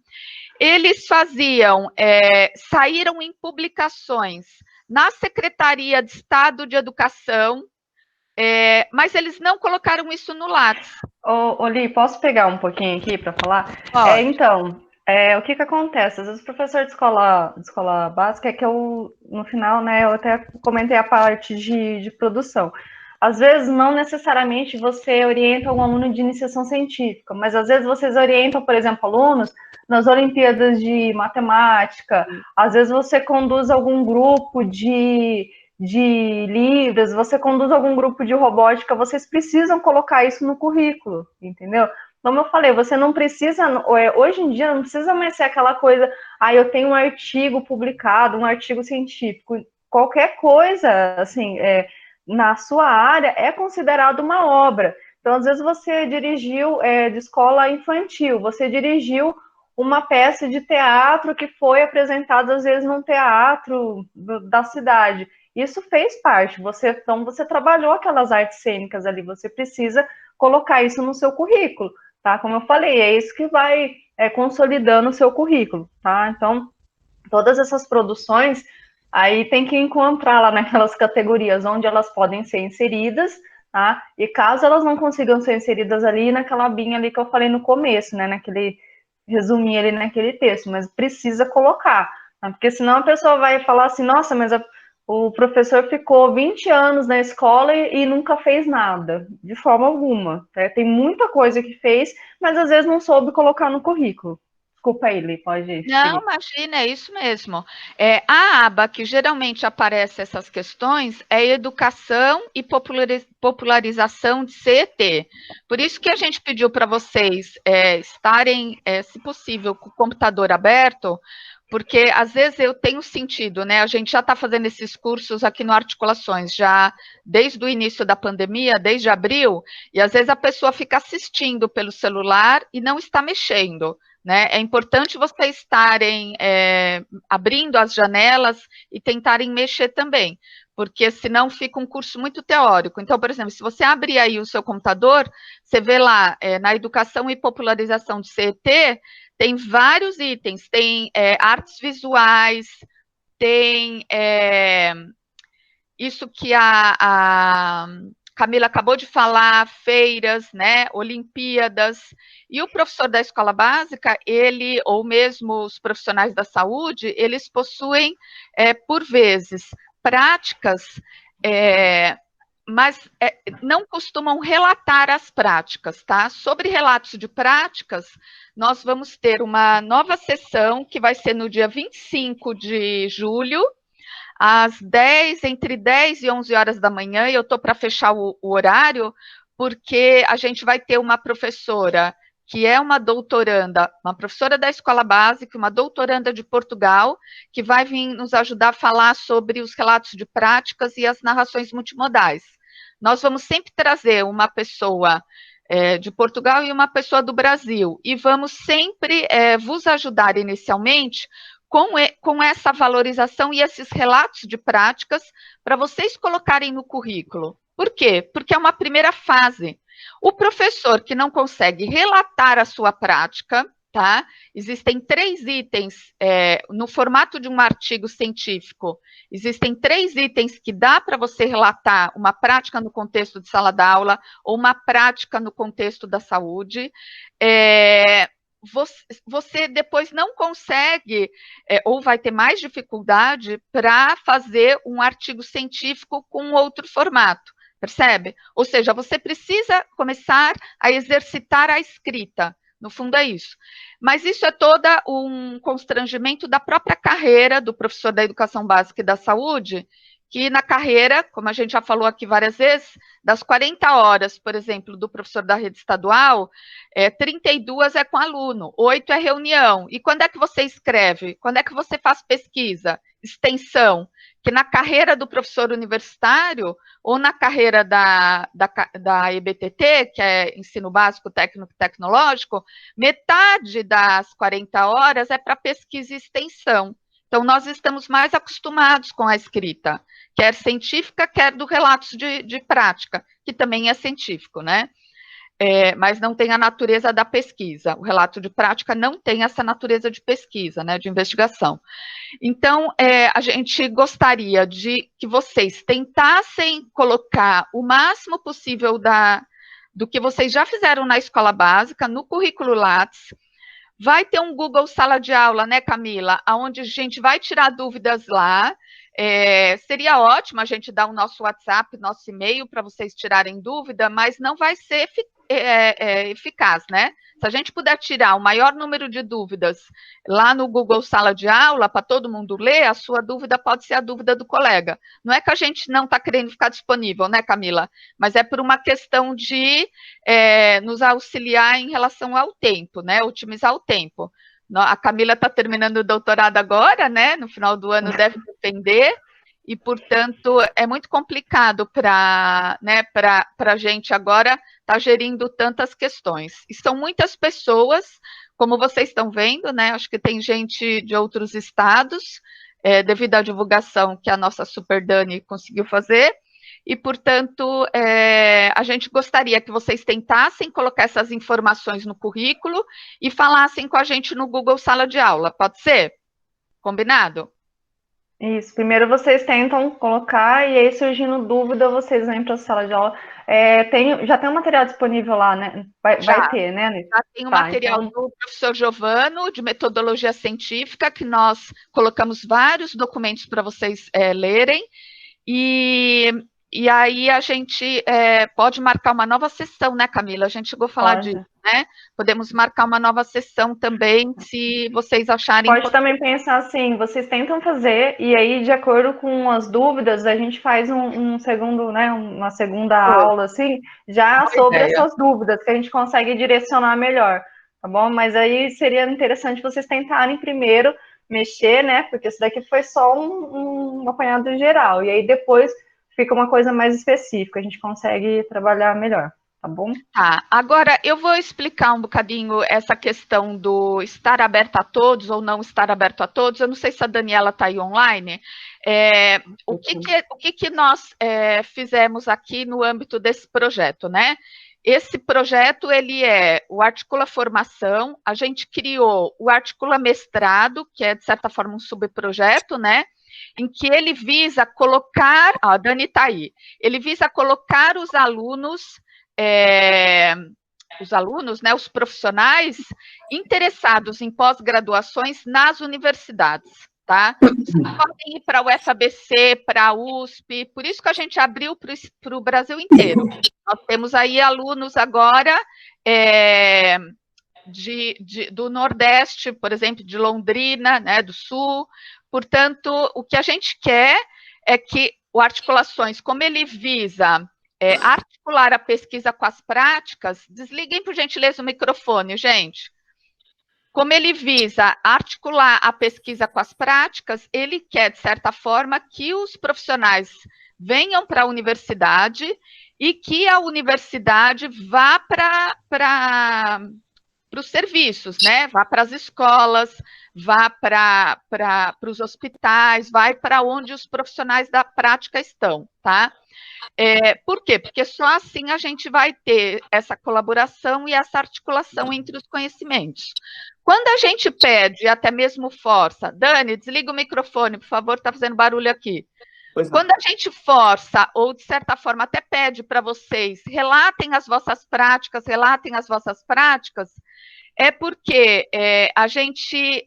eles saíram em publicações na Secretaria de Estado de Educação, mas eles não colocaram isso no Lattes. Li, posso pegar um pouquinho aqui para falar? Então, o que acontece? Às vezes o professor de escola básica, que eu, no final, né, eu até comentei a parte de produção. Às vezes, não necessariamente você orienta um aluno de iniciação científica, mas às vezes vocês orientam, por exemplo, alunos nas Olimpíadas de Matemática, às vezes você conduz algum grupo de livros, você conduz algum grupo de robótica, vocês precisam colocar isso no currículo, entendeu? Como eu falei, você não precisa, hoje em dia não precisa mais ser aquela coisa, eu tenho um artigo publicado, um artigo científico, qualquer coisa, assim, na sua área é considerado uma obra. Então, às vezes você dirigiu de escola infantil, você dirigiu uma peça de teatro que foi apresentada, às vezes, num teatro da cidade. Isso fez parte, então você trabalhou aquelas artes cênicas ali, você precisa colocar isso no seu currículo, tá? Como eu falei, é isso que vai consolidando o seu currículo, tá? Então, todas essas produções, aí tem que encontrar lá naquelas categorias onde elas podem ser inseridas, tá? E caso elas não consigam ser inseridas ali, naquela abinha ali que eu falei no começo, né? Naquele resuminho ali naquele texto, mas precisa colocar, tá? Porque senão a pessoa vai falar assim, nossa, mas o professor ficou 20 anos na escola e nunca fez nada, de forma alguma. Tem muita coisa que fez, mas às vezes não soube colocar no currículo. Desculpa aí, Li, pode ir. Não, imagina, é isso mesmo. A aba que geralmente aparece essas questões é educação e popularização de CET. Por isso que a gente pediu para vocês estarem, se possível, com o computador aberto, porque às vezes eu tenho sentido, né? A gente já está fazendo esses cursos aqui no Articulações, já desde o início da pandemia, desde abril, e às vezes a pessoa fica assistindo pelo celular e não está mexendo, né? É importante vocês estarem abrindo as janelas e tentarem mexer também, porque senão fica um curso muito teórico. Então, por exemplo, se você abrir aí o seu computador, você vê lá, na educação e popularização de CET, tem vários itens, tem artes visuais, tem isso que a Camila acabou de falar, feiras, né, Olimpíadas, e o professor da escola básica, ele, ou mesmo os profissionais da saúde, eles possuem, por vezes, práticas, mas não costumam relatar as práticas, tá? Sobre relatos de práticas, nós vamos ter uma nova sessão, que vai ser no dia 25 de julho, entre 10 e 11 horas da manhã, e eu estou para fechar o horário, porque a gente vai ter uma professora que é uma doutoranda, uma professora da escola básica, uma doutoranda de Portugal, que vai vir nos ajudar a falar sobre os relatos de práticas e as narrações multimodais. Nós vamos sempre trazer uma pessoa de Portugal e uma pessoa do Brasil, e vamos sempre vos ajudar inicialmente com essa valorização e esses relatos de práticas para vocês colocarem no currículo. Por quê? Porque é uma primeira fase. O professor que não consegue relatar a sua prática, tá? Existem 3 itens, no formato de um artigo científico, existem 3 itens que dá para você relatar uma prática no contexto de sala de aula ou uma prática no contexto da saúde. Você depois não consegue, ou vai ter mais dificuldade para fazer um artigo científico com outro formato, percebe? Ou seja, você precisa começar a exercitar a escrita, no fundo é isso. Mas isso é todo um constrangimento da própria carreira do professor da educação básica e da saúde, que na carreira, como a gente já falou aqui várias vezes, das 40 horas, por exemplo, do professor da rede estadual, 32 é com aluno, 8 é reunião. E quando é que você escreve? Quando é que você faz pesquisa, extensão? que na carreira do professor universitário, ou na carreira da EBTT, que é Ensino Básico Técnico e Tecnológico, metade das 40 horas é para pesquisa e extensão. Então, nós estamos mais acostumados com a escrita, quer científica, quer do relatos de prática, que também é científico, né? Mas não tem a natureza da pesquisa. O relato de prática não tem essa natureza de pesquisa, né, de investigação. Então, a gente gostaria de que vocês tentassem colocar o máximo possível do que vocês já fizeram na escola básica, no currículo Lattes. Vai ter um Google Sala de Aula, né, Camila, onde a gente vai tirar dúvidas lá. Seria ótimo a gente dar o nosso WhatsApp, nosso e-mail para vocês tirarem dúvida, mas não vai ser eficaz, né? Se a gente puder tirar o maior número de dúvidas lá no Google Sala de Aula, para todo mundo ler, a sua dúvida pode ser a dúvida do colega. Não é que a gente não está querendo ficar disponível, né, Camila? Mas é por uma questão de nos auxiliar em relação ao tempo, né? Otimizar o tempo. A Camila está terminando o doutorado agora, né? No final do ano deve defender, e, portanto, é muito complicado para a gente agora estar gerindo tantas questões. E são muitas pessoas, como vocês estão vendo, né? Acho que tem gente de outros estados, devido à divulgação que a nossa Super Dani conseguiu fazer, e, portanto, a gente gostaria que vocês tentassem colocar essas informações no currículo e falassem com a gente no Google Sala de Aula. Pode ser? Combinado? Isso, primeiro vocês tentam colocar, e aí, surgindo dúvida, vocês vêm para a sala de aula. Já tem um material disponível lá, né? Vai ter, né? Já tem o material do professor Giovano, de metodologia científica, que nós colocamos vários documentos para vocês lerem, e aí a gente pode marcar uma nova sessão, né, Camila? A gente chegou a falar disso, né? Podemos marcar uma nova sessão também, se vocês acharem... Pode também pensar assim, vocês tentam fazer, e aí, de acordo com as dúvidas, a gente faz um segundo, né, uma segunda aula, assim, já sobre essas dúvidas, que a gente consegue direcionar melhor, tá bom? Mas aí seria interessante vocês tentarem primeiro mexer, né, porque isso daqui foi só um apanhado geral, e aí depois fica uma coisa mais específica, a gente consegue trabalhar melhor, tá bom? Tá, agora eu vou explicar um bocadinho essa questão do estar aberto a todos ou não estar aberto a todos. Eu não sei se a Daniela está aí online. O que nós fizemos aqui no âmbito desse projeto, né? Esse projeto, ele é o Articula Formação, a gente criou o Articula Mestrado, que é, de certa forma, um subprojeto, né? Em que ele visa colocar, a Dani está aí, ele visa colocar os alunos, né, os profissionais interessados em pós-graduações nas universidades, tá? Vocês podem ir para o FABC, para a USP, por isso que a gente abriu para o Brasil inteiro. Nós temos aí alunos agora do Nordeste, por exemplo, de Londrina, né, do Sul. Portanto, o que a gente quer é que o Articulações, como ele visa articular a pesquisa com as práticas, desliguem, por gentileza, o microfone, gente. Como ele visa articular a pesquisa com as práticas, ele quer, de certa forma, que os profissionais venham para a universidade e que a universidade vá para os serviços, né? Vá para as escolas, vá para os hospitais, vai para onde os profissionais da prática estão, tá? Por quê? Porque só assim a gente vai ter essa colaboração e essa articulação entre os conhecimentos. Quando a gente pede, até mesmo força, Dani, desliga o microfone, por favor, está fazendo barulho aqui. Quando a gente força, ou de certa forma até pede para vocês, relatem as vossas práticas, é porque a gente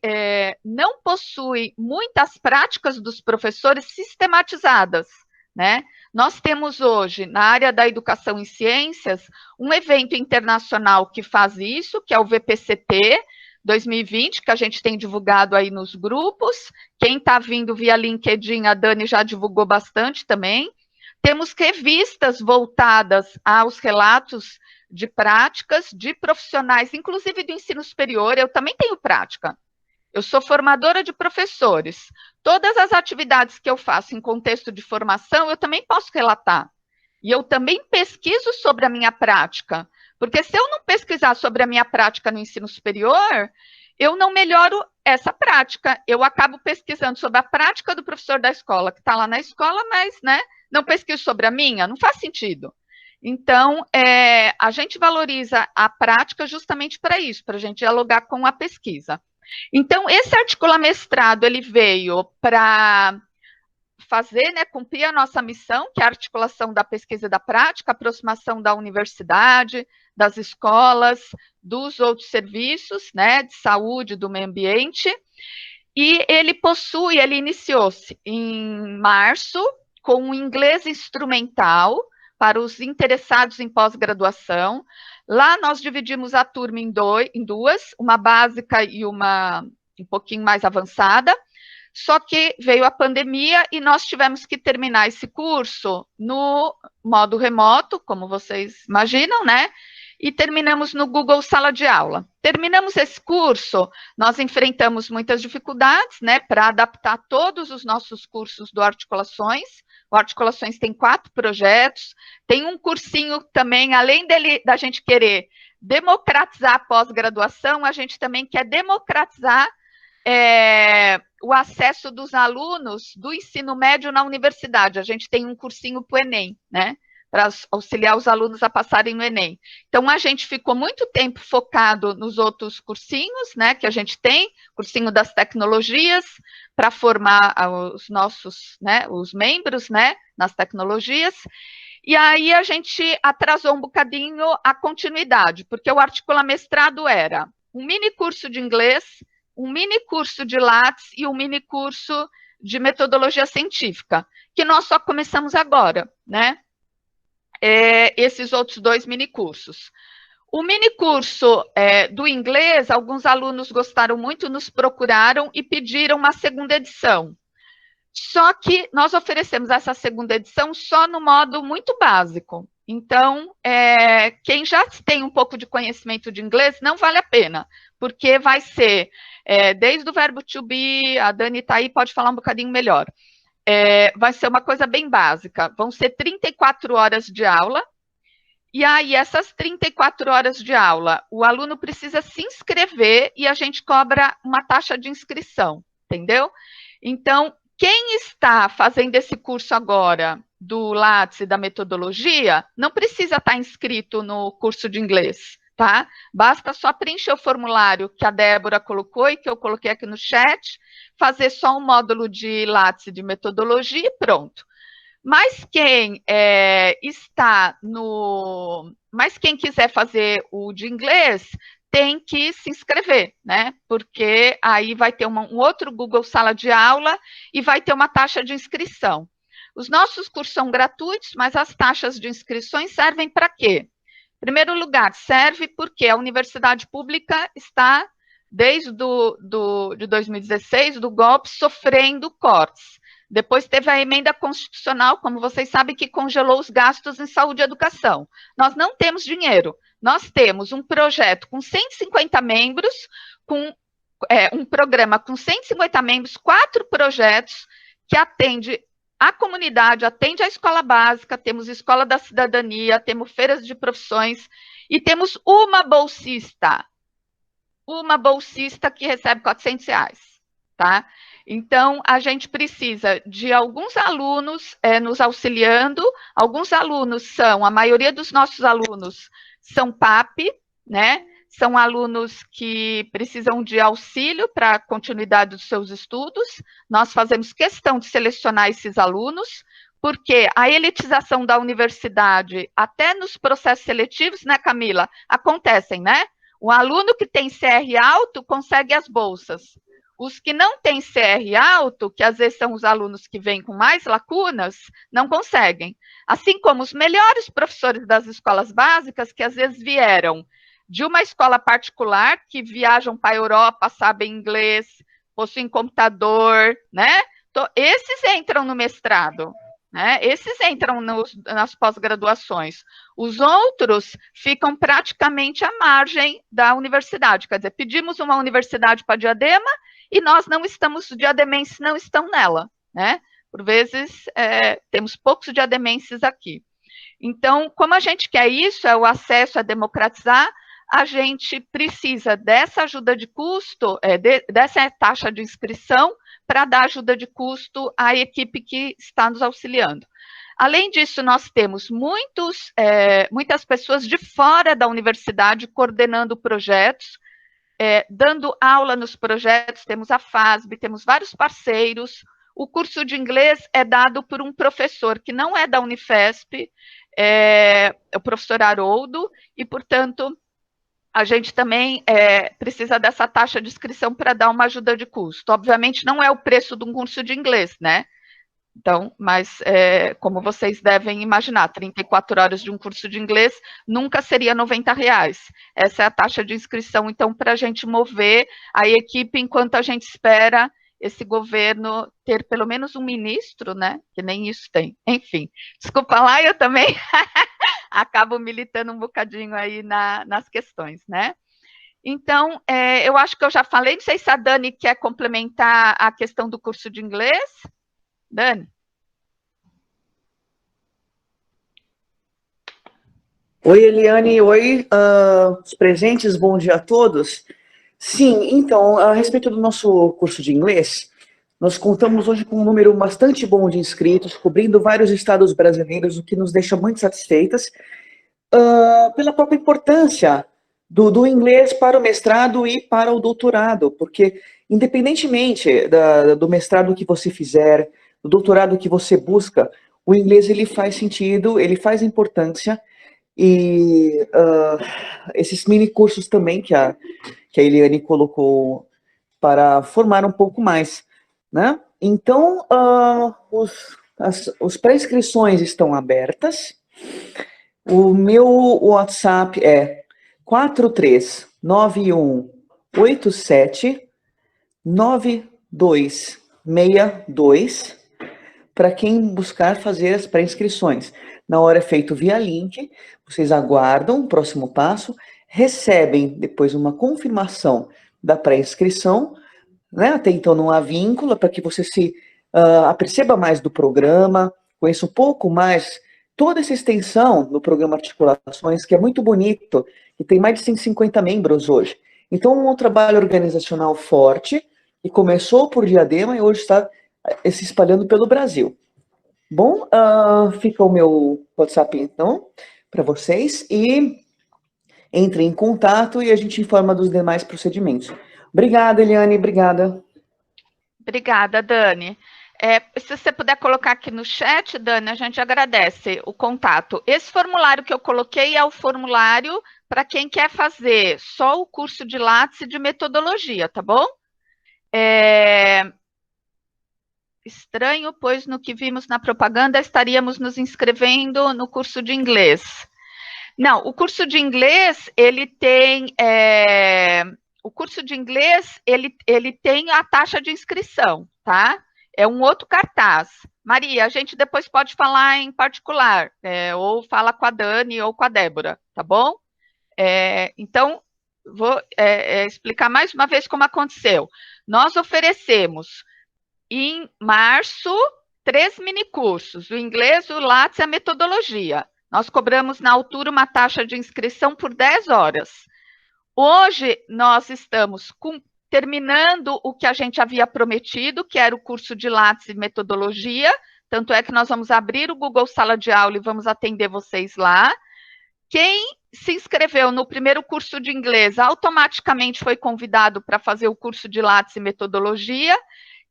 não possui muitas práticas dos professores sistematizadas, né? Nós temos hoje, na área da educação em ciências, um evento internacional que faz isso, que é o VPCT 2020, que a gente tem divulgado aí nos grupos. Quem está vindo via LinkedIn, a Dani já divulgou bastante também. Temos revistas voltadas aos relatos de práticas de profissionais, inclusive do ensino superior. Eu também tenho prática. Eu sou formadora de professores. Todas as atividades que eu faço em contexto de formação, eu também posso relatar. E eu também pesquiso sobre a minha prática, porque se eu não pesquisar sobre a minha prática no ensino superior, eu não melhoro essa prática. Eu acabo pesquisando sobre a prática do professor da escola, que está lá na escola, mas, né, não pesquiso sobre a minha, não faz sentido. Então, a gente valoriza a prática justamente para isso, para a gente dialogar com a pesquisa. Então, esse articulamestrado, ele veio para fazer, né, cumprir a nossa missão, que é a articulação da pesquisa e da prática, aproximação da universidade, das escolas, dos outros serviços, né, de saúde, do meio ambiente, e ele iniciou-se em março, com o inglês instrumental, para os interessados em pós-graduação. Lá nós dividimos a turma em duas, uma básica e uma um pouquinho mais avançada, só que veio a pandemia e nós tivemos que terminar esse curso no modo remoto, como vocês imaginam, né? E terminamos no Google Sala de Aula. Terminamos esse curso, nós enfrentamos muitas dificuldades, né, para adaptar todos os nossos cursos do Articulações. O Articulações tem 4 projetos, tem um cursinho também, além da gente querer democratizar a pós-graduação, a gente também quer democratizar o acesso dos alunos do ensino médio na universidade. A gente tem um cursinho para o Enem, né? Para auxiliar os alunos a passarem no Enem. Então, a gente ficou muito tempo focado nos outros cursinhos, né, que a gente tem, cursinho das tecnologias, para formar os nossos, né, os membros, né, nas tecnologias, e aí a gente atrasou um bocadinho a continuidade, porque o articulamestrado era um mini curso de inglês, um mini curso de Lattes e um mini curso de metodologia científica, que nós só começamos agora, né? Esses outros 2 minicursos. O minicurso do inglês, alguns alunos gostaram muito, nos procuraram e pediram uma segunda edição. Só que nós oferecemos essa segunda edição só no modo muito básico. Então, quem já tem um pouco de conhecimento de inglês, não vale a pena, porque vai ser desde o verbo to be, a Dani está aí, pode falar um bocadinho melhor. Vai ser uma coisa bem básica, vão ser 34 horas de aula, e aí essas 34 horas de aula, o aluno precisa se inscrever e a gente cobra uma taxa de inscrição, entendeu? Então, quem está fazendo esse curso agora do Lattes e da metodologia, não precisa estar inscrito no curso de inglês, tá? Basta só preencher o formulário que a Débora colocou e que eu coloquei aqui no chat, fazer só um módulo de Lattes e de metodologia e pronto. Mas quem Mas quem quiser fazer o de inglês tem que se inscrever, né? Porque aí vai ter um outro Google Sala de Aula e vai ter uma taxa de inscrição. Os nossos cursos são gratuitos, mas as taxas de inscrições servem para quê? Em primeiro lugar, serve porque a universidade pública está, desde de 2016, do golpe, sofrendo cortes. Depois teve a emenda constitucional, como vocês sabem, que congelou os gastos em saúde e educação. Nós não temos dinheiro. Nós temos um projeto com 150 membros, um programa com 150 membros, 4 projetos que atende a comunidade, atende a escola básica, temos escola da cidadania, temos feiras de profissões e temos uma bolsista que recebe R$400, tá? Então, a gente precisa de alguns alunos nos auxiliando, alguns alunos a maioria dos nossos alunos são PAP, né? São alunos que precisam de auxílio para a continuidade dos seus estudos. Nós fazemos questão de selecionar esses alunos, porque a elitização da universidade, até nos processos seletivos, né, Camila, acontecem, né? O aluno que tem CR alto consegue as bolsas. Os que não têm CR alto, que às vezes são os alunos que vêm com mais lacunas, não conseguem. Assim como os melhores professores das escolas básicas, que às vezes vieram de uma escola particular, que viajam para a Europa, sabem inglês, possuem computador, né? Então, esses entram no mestrado, né? Esses entram nas pós-graduações. Os outros ficam praticamente à margem da universidade. Quer dizer, pedimos uma universidade para Diadema e nós não estamos, os diademenses não estão nela, né? Por vezes, temos poucos diademenses aqui. Então, como a gente quer isso, o acesso a democratizar, a gente precisa dessa ajuda de custo, dessa taxa de inscrição, para dar ajuda de custo à equipe que está nos auxiliando. Além disso, nós temos muitas pessoas de fora da universidade coordenando projetos, dando aula nos projetos, temos a FASB, temos vários parceiros. O curso de inglês é dado por um professor que não é da Unifesp, é o professor Haroldo, e, portanto, a gente também precisa dessa taxa de inscrição para dar uma ajuda de custo. Obviamente, não é o preço de um curso de inglês, né? Então, mas, como vocês devem imaginar, 34 horas de um curso de inglês nunca seria R$90. Essa é a taxa de inscrição, então, para a gente mover a equipe enquanto a gente espera esse governo ter pelo menos um ministro, né? Que nem isso tem. Enfim, desculpa lá, eu também acabo militando um bocadinho aí nas questões, né? Então, eu acho que eu já falei, não sei se a Dani quer complementar a questão do curso de inglês. Dani? Oi, Eliane, oi, os presentes, bom dia a todos. Sim, então, a respeito do nosso curso de inglês, nós contamos hoje com um número bastante bom de inscritos, cobrindo vários estados brasileiros, o que nos deixa muito satisfeitas, pela própria importância do inglês para o mestrado e para o doutorado, porque independentemente do mestrado que você fizer, do doutorado que você busca, o inglês ele faz sentido, ele faz importância, e esses mini cursos também que a Eliane colocou para formar um pouco mais, né? Então, os pré-inscrições estão abertas. O meu WhatsApp é 4391879262, para quem buscar fazer as pré-inscrições. Na hora é feito via link, vocês aguardam o próximo passo, recebem depois uma confirmação da pré-inscrição, né? Até então não há vínculo, para que você se aperceba mais do programa, conheça um pouco mais toda essa extensão do programa Articulações, que é muito bonito, e tem mais de 150 membros hoje. Então, um trabalho organizacional forte, que começou por Diadema e hoje está se espalhando pelo Brasil. Bom, fica o meu WhatsApp, então, para vocês, e entrem em contato e a gente informa dos demais procedimentos. Obrigada, Eliane, obrigada. Obrigada, Dani. Se você puder colocar aqui no chat, Dani, a gente agradece o contato. Esse formulário que eu coloquei é o formulário para quem quer fazer só o curso de Lattes e de metodologia, tá bom? Estranho, pois no que vimos na propaganda estaríamos nos inscrevendo no curso de inglês. Não, o curso de inglês, ele tem... o curso de inglês, ele tem a taxa de inscrição, tá? É um outro cartaz. Maria, a gente depois pode falar em particular, ou fala com a Dani ou com a Débora, tá bom? Então, vou explicar mais uma vez como aconteceu. Nós oferecemos, em março, 3 minicursos, o inglês, o Lattes e a metodologia. Nós cobramos, na altura, uma taxa de inscrição por 10 horas. Hoje, nós estamos terminando o que a gente havia prometido, que era o curso de Lattes e metodologia, tanto é que nós vamos abrir o Google Sala de Aula e vamos atender vocês lá. Quem se inscreveu no primeiro curso de inglês automaticamente foi convidado para fazer o curso de Lattes e metodologia.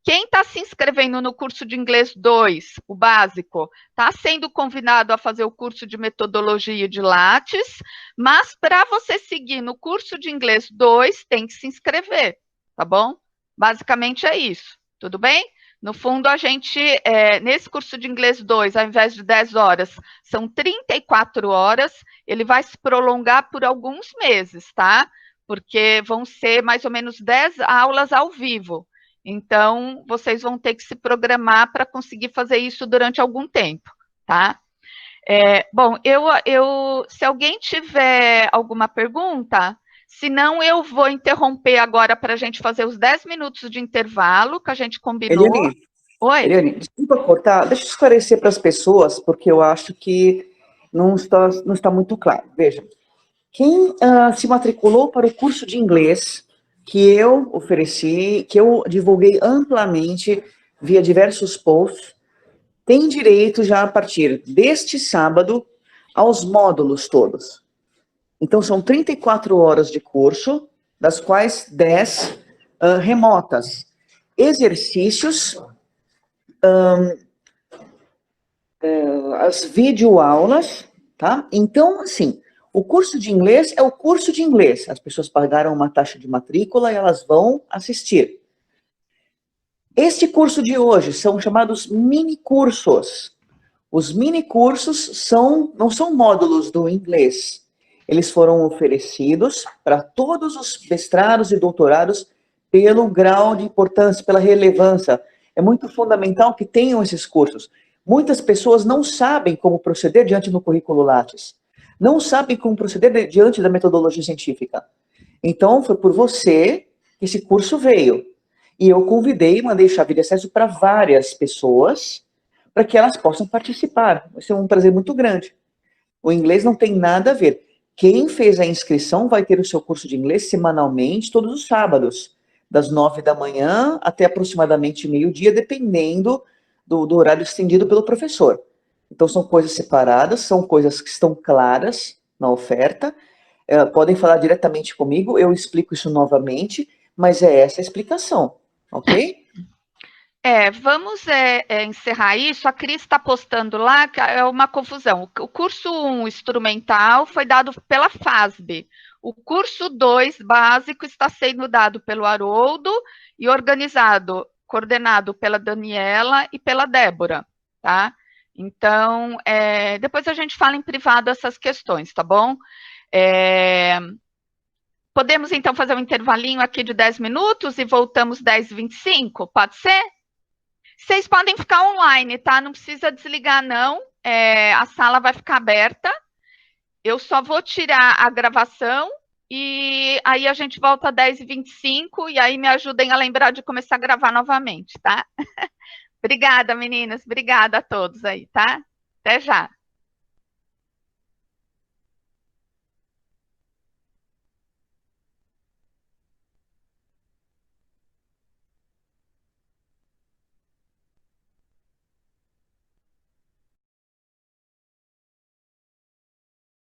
Quem está se inscrevendo no curso de inglês 2, o básico, está sendo convidado a fazer o curso de metodologia de Lattes, mas para você seguir no curso de inglês 2, tem que se inscrever, tá bom? Basicamente é isso, tudo bem? No fundo, a gente, nesse curso de inglês 2, ao invés de 10 horas, são 34 horas, ele vai se prolongar por alguns meses, tá? Porque vão ser mais ou menos 10 aulas ao vivo. Então, vocês vão ter que se programar para conseguir fazer isso durante algum tempo, tá? Bom, se alguém tiver alguma pergunta, Senão eu vou interromper agora para a gente fazer os 10 minutos de intervalo que a gente combinou. Oi? Eliane, desculpa cortar, deixa eu esclarecer para as pessoas, porque eu acho que não está muito claro. Veja, quem se matriculou para o curso de inglês que eu ofereci, que eu divulguei amplamente via diversos posts, tem direito já a partir deste sábado aos módulos todos. Então, são 34 horas de curso, das quais 10 remotas. Exercícios, as videoaulas, tá? Então, assim, o curso de inglês é o curso de inglês. As pessoas pagaram uma taxa de matrícula e elas vão assistir. Este curso de hoje são chamados mini-cursos. Os mini-cursos não são módulos do inglês. Eles foram oferecidos para todos os mestrados e doutorados pelo grau de importância, pela relevância. É muito fundamental que tenham esses cursos. Muitas pessoas não sabem como proceder diante do currículo Lattes. Não sabem como proceder diante da metodologia científica. Então, foi por você que esse curso veio. E eu convidei, mandei chave de acesso para várias pessoas, para que elas possam participar. Vai ser um prazer muito grande. O inglês não tem nada a ver. Quem fez a inscrição vai ter o seu curso de inglês semanalmente, todos os sábados, das 9 da manhã até aproximadamente meio-dia, dependendo do horário estendido pelo professor. Então, são coisas separadas, são coisas que estão claras na oferta. Podem falar diretamente comigo, eu explico isso novamente, mas é essa a explicação, ok? Vamos encerrar isso. A Cris está postando lá, que é uma confusão. O curso 1 instrumental foi dado pela FASB. O curso 2 básico está sendo dado pelo Haroldo e coordenado pela Daniela e pela Débora, tá? Então, depois a gente fala em privado essas questões, tá bom? Podemos, então, fazer um intervalinho aqui de 10 minutos e voltamos 10h25, pode ser? Vocês podem ficar online, tá? Não precisa desligar, não. A sala vai ficar aberta. Eu só vou tirar a gravação e aí a gente volta às 10h25 e aí me ajudem a lembrar de começar a gravar novamente, tá? Obrigada, meninas. Obrigada a todos aí, tá? Até já.